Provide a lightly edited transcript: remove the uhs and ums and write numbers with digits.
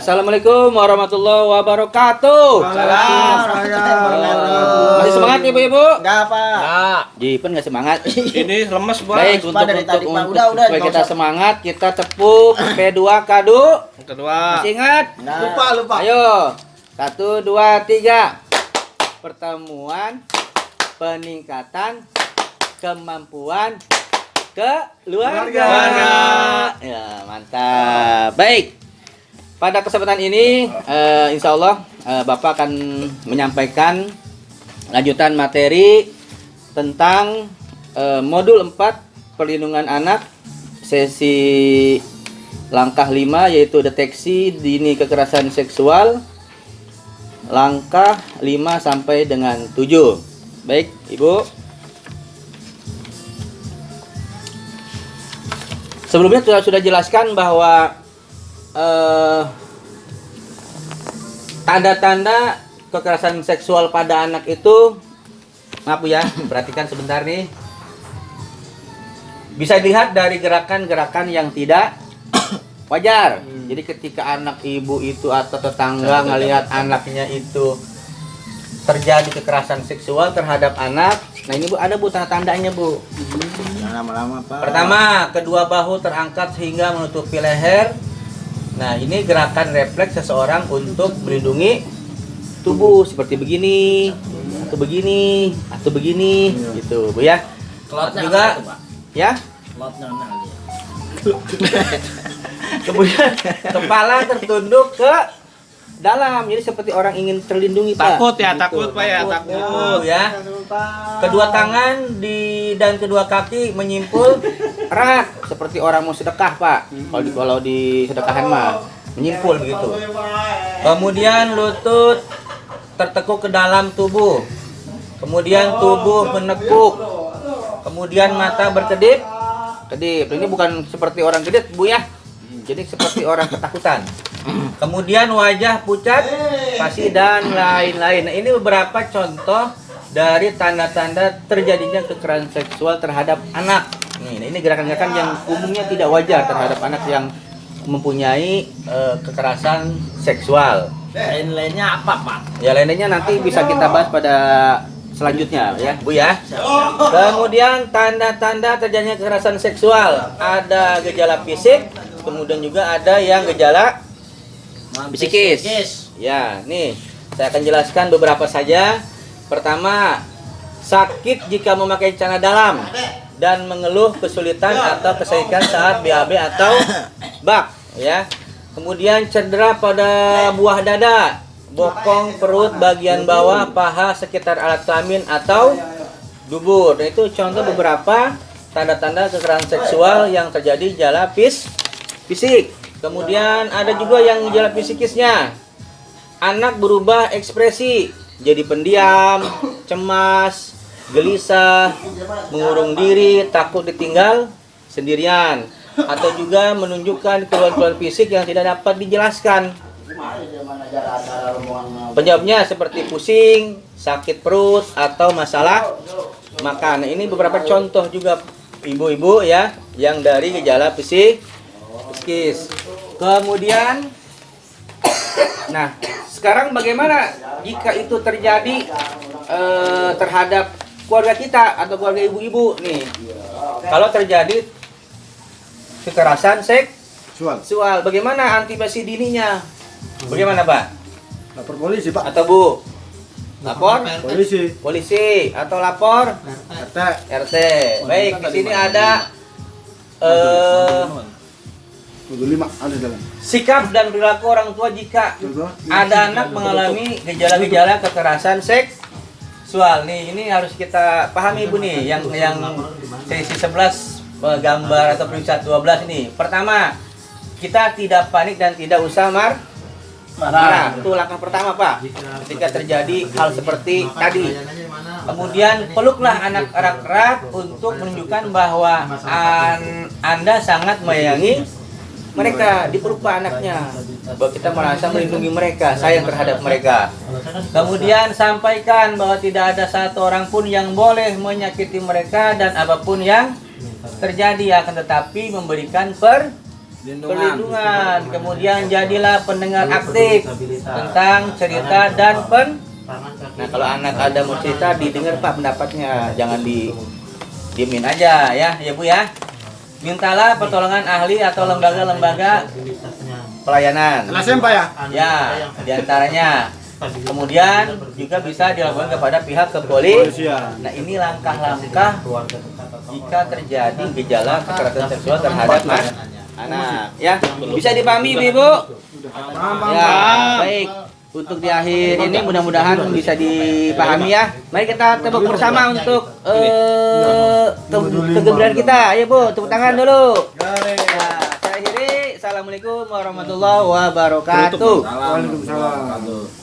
Assalamualaikum warahmatullahi wabarakatuh. Masih semangat ibu-ibu? Enggak, Pak. Nah, Jipen nggak semangat. ini lemes Baik, banget. Pak, dari tadi, Pak. Udah, supaya nggak kita usah. semangat, kita tepuk P2 kado. Kedua. Masih ingat? Nah. Lupa. Ayo, 1, 2, 3. Pertemuan peningkatan kemampuan keluarga. Ya, mantap. Baik. Pada kesempatan ini, insya Allah Bapak akan menyampaikan lanjutan materi tentang modul 4 perlindungan anak sesi langkah 5, yaitu deteksi dini kekerasan seksual, langkah 5 sampai dengan 7. Baik, Ibu. Sebelumnya sudah jelaskan bahwa tanda-tanda kekerasan seksual pada anak itu, maaf Bu ya, perhatikan sebentar nih. Bisa dilihat dari gerakan-gerakan yang tidak wajar. Jadi ketika anak ibu itu atau tetangga ngelihat anaknya itu terjadi kekerasan seksual terhadap anak, nah ini Bu, ada Bu tanda-tandanya Bu. Jangan lama-lama, Pak. Pertama, kedua bahu terangkat sehingga menutupi leher. Nah, ini gerakan refleks seseorang untuk melindungi tubuh seperti begini, atau begini, atau begini, gitu, Bu ya. Kelotnya Juga, mana tuh, Pak? ya. Kelotnya mana dia? Kemudian kepala tertunduk ke dalam, jadi seperti orang ingin terlindungi, Pak. Takut ya, Gitu, takut, Pak ya, takut. ya. Kedua tangan dan kedua kaki menyimpul erat seperti orang mau sedekah, Pak. Kalau di sedekahan mah menyimpul begitu. Kemudian lutut tertekuk ke dalam tubuh. Kemudian tubuh menekuk. Kemudian mata berkedip. Kedip. Ini bukan seperti orang kedip, Bu ya. Jadi seperti orang ketakutan. Kemudian wajah pucat, pasi dan lain-lain. Nah, ini beberapa contoh dari tanda-tanda terjadinya kekerasan seksual terhadap anak. Ini gerakan-gerakan yang umumnya tidak wajar terhadap anak yang mempunyai kekerasan seksual. Lain-lainnya apa, Pak? Ya, lainnya nanti bisa kita bahas pada selanjutnya ya, Bu ya. Kemudian tanda-tanda terjadinya kekerasan seksual, ada gejala fisik, kemudian juga ada yang gejala psikis. Ya, nih saya akan jelaskan beberapa saja. Pertama, sakit jika memakai celana dalam dan mengeluh kesulitan atau kesakitan saat BAB atau bak, ya. Kemudian cedera pada buah dada, bokong, perut, bagian bawah, paha, sekitar alat kelamin atau dubur. Nah, itu contoh beberapa tanda-tanda kekerasan seksual yang terjadi gejala fisik. Kemudian ada juga yang gejala psikisnya. Anak berubah ekspresi, jadi pendiam, cemas, gelisah, mengurung diri, takut ditinggal sendirian, atau juga menunjukkan keluhan-keluhan fisik yang tidak dapat dijelaskan. Penyebabnya seperti pusing, sakit perut, atau masalah makan. Nah, ini beberapa contoh juga ibu-ibu ya yang dari gejala psikis. Kemudian, nah sekarang bagaimana jika itu terjadi terhadap keluarga kita atau keluarga ibu-ibu nih? Kalau terjadi kekerasan seksual, bagaimana antisipasi dininya? Bagaimana, Pak? Lapor polisi, Pak. Atau Bu? Lapor Polisi. atau lapor RT. Baik, di sini ada 5 ada dalam. sikap dan perilaku orang tua jika ada anak mengalami gejala-gejala kekerasan seksual. Nih, ini harus kita pahami Bu nih, yang sesi 11 gambar atau peringkat 12 ini. Pertama, kita tidak panik dan tidak usah marah. Itu langkah pertama, Pak. Ketika terjadi hal seperti tadi. Kemudian peluklah anak erat-erat untuk menunjukkan bahwa Anda sangat menyayangi mereka, dipeluk anaknya, bahwa kita merasa melindungi mereka, sayang terhadap mereka. Kemudian sampaikan bahwa tidak ada satu orang pun yang boleh menyakiti mereka dan apapun yang terjadi, akan tetapi memberikan perlindungan. Kemudian jadilah pendengar aktif tentang cerita dan Nah, kalau anak ada mau cerita didengar Pak pendapatnya, jangan diemin aja ya Bu ya. Mintalah pertolongan ahli atau lembaga-lembaga pelayanan. LSM Pak ya? Ya, diantaranya. Kemudian juga bisa dilakukan kepada pihak kepolisian. Nah, ini langkah-langkah jika terjadi gejala kekerasan seksual terhadap anak. Ya, bisa dipahami Ibu? Ya, baik. Untuk di akhir ini mudah-mudahan bisa dipahami ya. Mari kita tepuk bersama untuk kegembiraan kita. Ayo Bu, tepuk tangan dulu. Ya, saya akhiri. Assalamualaikum warahmatullahi wabarakatuh. Waalaikumsalam.